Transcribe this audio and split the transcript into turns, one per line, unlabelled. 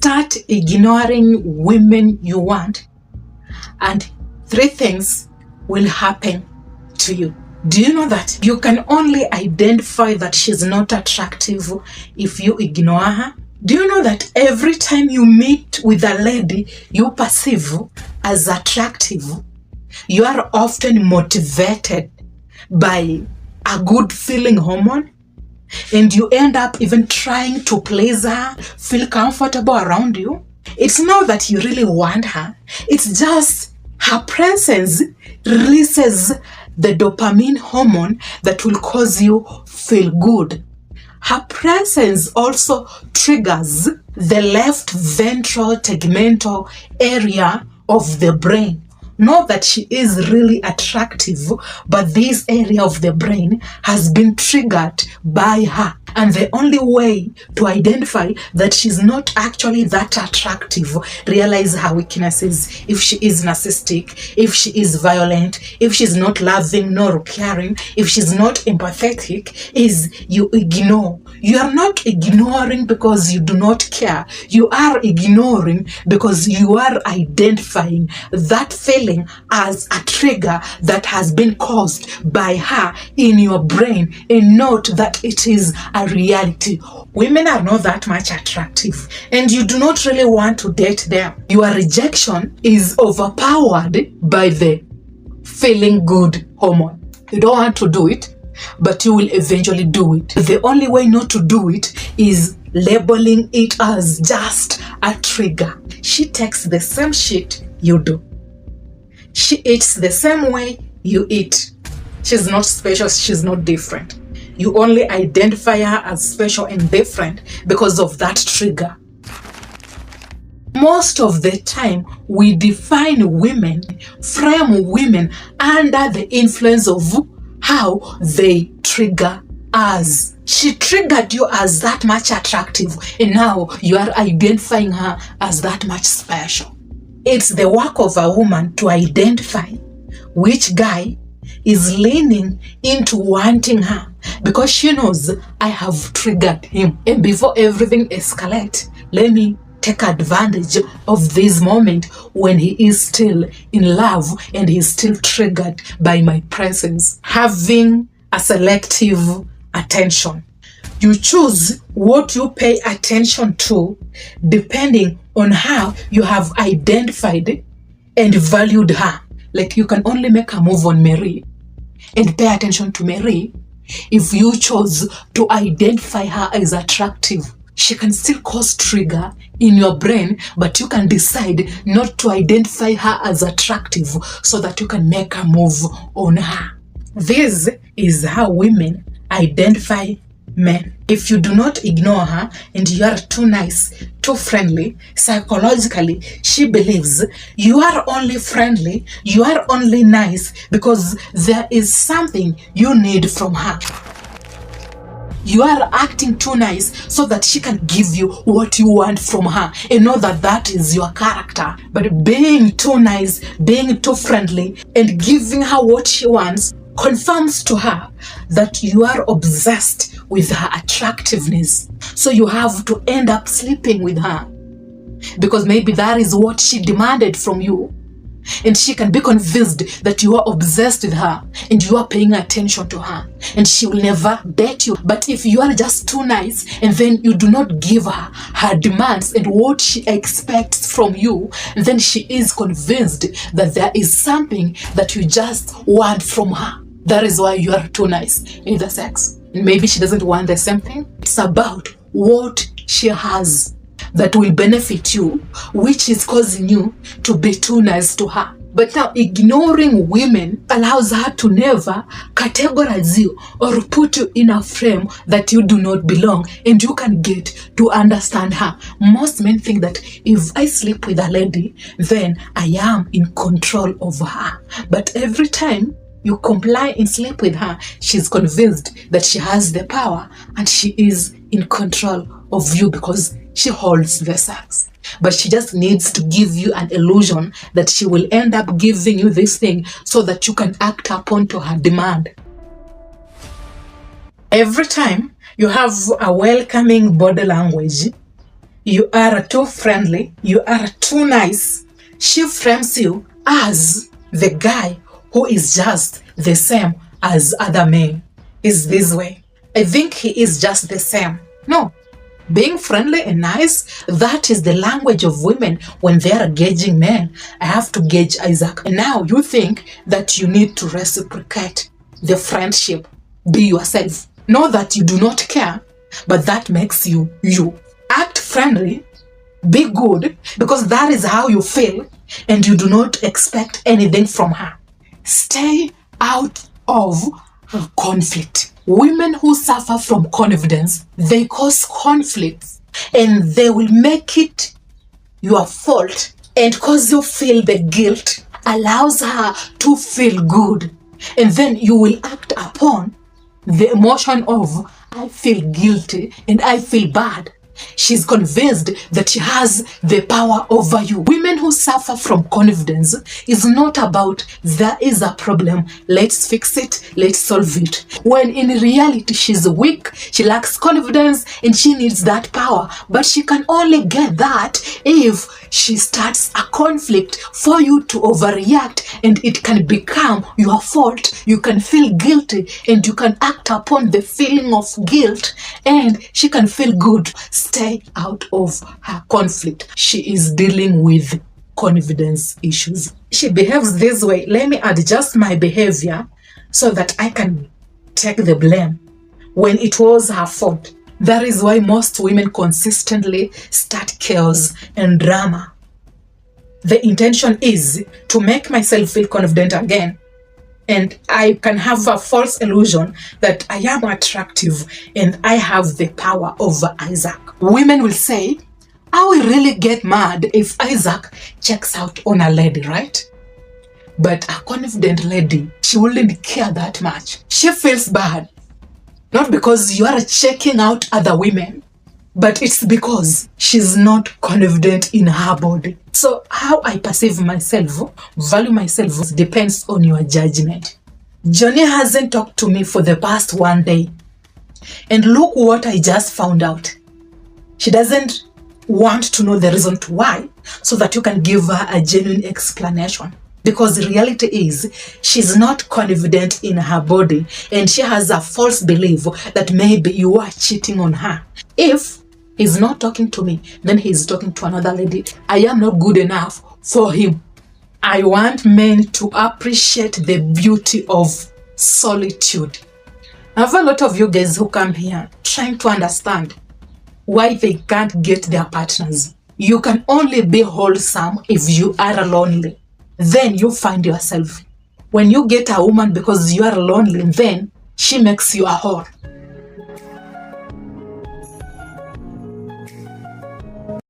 Start ignoring women you want, and 3 things will happen to you. Do you know that you can only identify that she's not attractive if you ignore her? Do you know that every time you meet with a lady you perceive as attractive, you are often motivated by a good feeling hormone, and you end up even trying to please her, feel comfortable around you? It's not that you really want her, it's just her presence releases the dopamine hormone that will cause you feel good. Her presence also triggers the left ventral tegmental area of the brain. Not that she is really attractive, but this area of the brain has been triggered by her. And the only way to identify that she's not actually that attractive, realize her weaknesses, if she is narcissistic, if she is violent, if she's not loving nor caring, if she's not empathetic, is you ignore. You are not ignoring because you do not care. You are ignoring because you are identifying that feeling as a trigger that has been caused by her in your brain, and not that it is a reality. Women are not that much attractive, and you do not really want to date them. Your rejection is overpowered by the feeling good hormone. You don't want to do it, but you will eventually do it. The only way not to do it is labeling it as just a trigger. She takes the same shit you do. She eats the same way you eat. She's not special, she's not different. You only identify her as special and different because of that trigger. Most of the time, we define women, frame women under the influence of how they trigger us. She triggered you as that much attractive, and now you are identifying her as that much special. It's the work of a woman to identify which guy is leaning into wanting her, because she knows, I have triggered him, and before everything escalates, let me take advantage of this moment when he is still in love and he's still triggered by my presence. Having a selective attention. You choose what you pay attention to depending on how you have identified and valued her. Like, you can only make a move on Mary and pay attention to Mary if you chose to identify her as attractive. She can still cause trigger in your brain, but you can decide not to identify her as attractive so that you can make a move on her. This is how women identify men. If you do not ignore her and you are too nice, too friendly, psychologically, she believes you are only friendly, you are only nice because there is something you need from her. You are acting too nice so that she can give you what you want from her, and know that that is your character. But being too nice, being too friendly, and giving her what she wants confirms to her that you are obsessed with her attractiveness. So you have to end up sleeping with her because maybe that is what she demanded from you. And she can be convinced that you are obsessed with her and you are paying attention to her, and she will never date you. But if you are just too nice and then you do not give her her demands and what she expects from you, then she is convinced that there is something that you just want from her. That is why you are too nice in the sex. And maybe she doesn't want the same thing. It's about what she has that will benefit you, which is causing you to be too nice to her. But now, ignoring women allows her to never categorize you or put you in a frame that you do not belong, and you can get to understand her. Most men think that if I sleep with a lady, then I am in control of her. But every time you comply and sleep with her, she's convinced that she has the power and she is in control of you because she holds the sex. But she just needs to give you an illusion that she will end up giving you this thing so that you can act upon to her demand. Every time you have a welcoming body language, you are too friendly, you are too nice, she frames you as the guy who is just the same as other men. Is this way. I think he is just the same. No. Being friendly and nice, that is the language of women when they are gauging men. I have to gauge Isaac. And now you think that you need to reciprocate the friendship. Be yourself. Know that you do not care, but that makes you you. Act friendly, be good, because that is how you feel, and you do not expect anything from her. Stay out of conflict. Women who suffer from confidence, they cause conflicts, and they will make it your fault and cause you feel the guilt, allows her to feel good, and then you will act upon the emotion of I feel guilty and I feel bad. She's convinced that she has the power over you. Women who suffer from confidence is not about there is a problem, let's fix it, let's solve it. When in reality she's weak, she lacks confidence and she needs that power. But she can only get that if she starts a conflict for you to overreact, and it can become your fault. You can feel guilty and you can act upon the feeling of guilt, and she can feel good. Stay out of her conflict. She is dealing with confidence issues. She behaves this way. Let me adjust my behavior so that I can take the blame when it was her fault. That is why most women consistently start chaos and drama. The intention is to make myself feel confident again, and I can have a false illusion that I am attractive and I have the power over Isaac. Women will say, I will really get mad if Isaac checks out on a lady, right? But a confident lady, she wouldn't care that much. She feels bad. Not because you are checking out other women, but it's because she's not confident in her body. So how I perceive myself, value myself, depends on your judgment. Johnny hasn't talked to me for the past 1 day. And look what I just found out. She doesn't want to know the reason to why, so that you can give her a genuine explanation. Because the reality is, she's not confident in her body, and she has a false belief that maybe you are cheating on her. If he's not talking to me, then he's talking to another lady. I am not good enough for him. I want men to appreciate the beauty of solitude. I have a lot of you guys who come here trying to understand why they can't get their partners. You can only be wholesome if you are lonely. Then you find yourself. When you get a woman because you are lonely, then she makes you a whore.